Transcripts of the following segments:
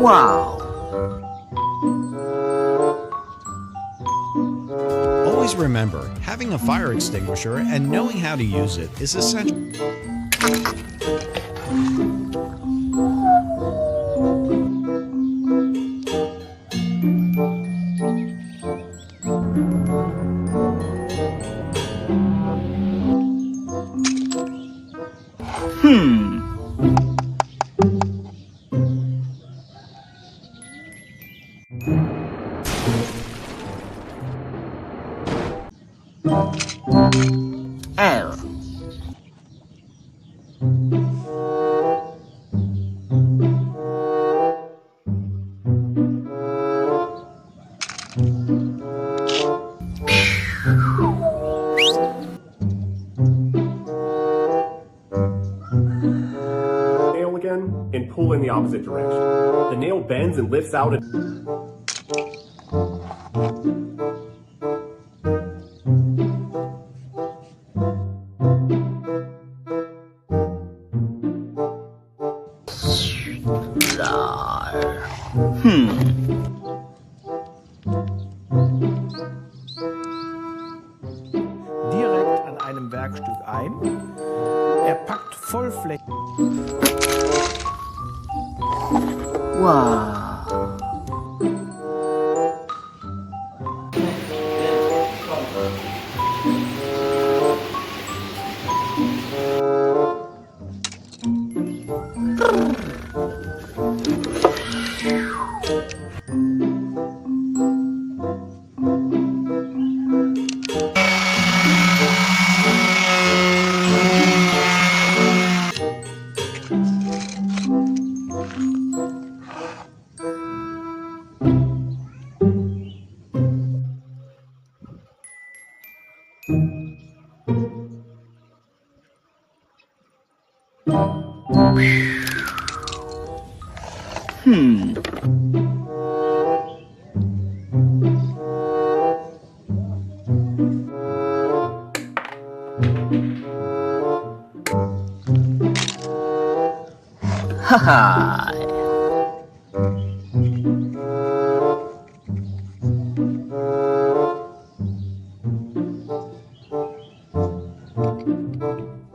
Wow. Always remember, having a fire extinguisher and knowing how to use it is essential. L. Nail again and pull in the opposite direction. The nail bends and lifts out and direkt an einem Werkstück ein. Er packt vollflächig. Wow. Haha.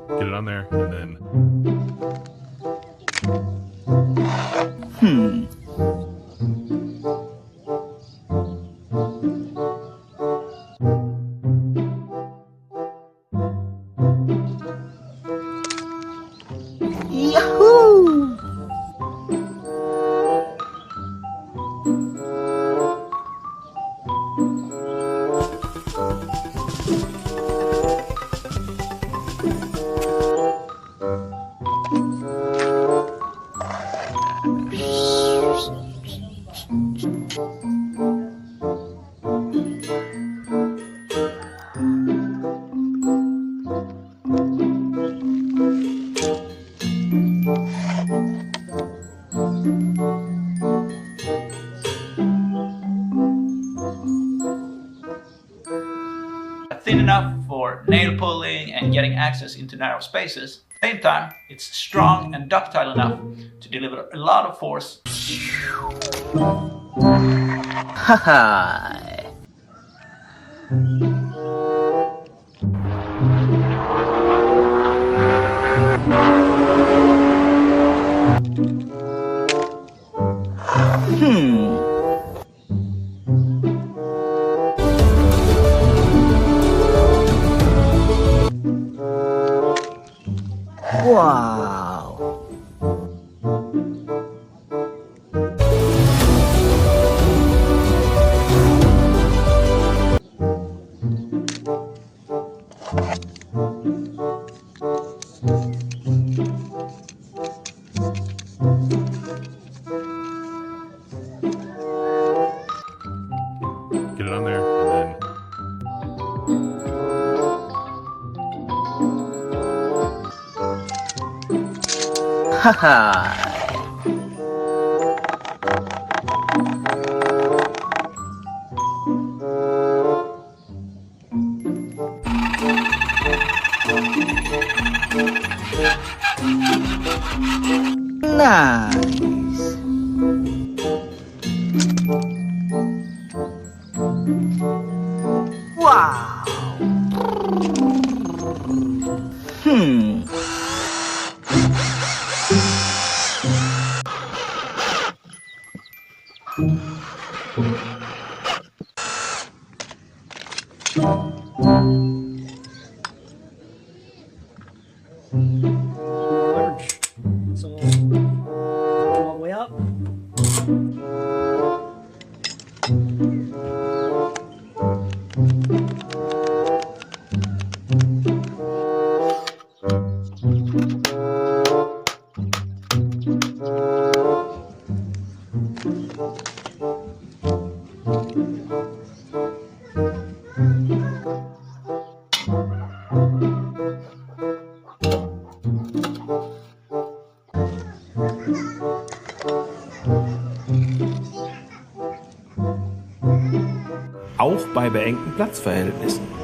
Get it on there, and then... Yahoo! Thin enough for nail pulling and getting access into narrow spaces. At the same time, it's strong and ductile enough to deliver a lot of force. Haha. Haha. Nice. Wow. Large. So, all the way up. Auch bei beengten Platzverhältnissen.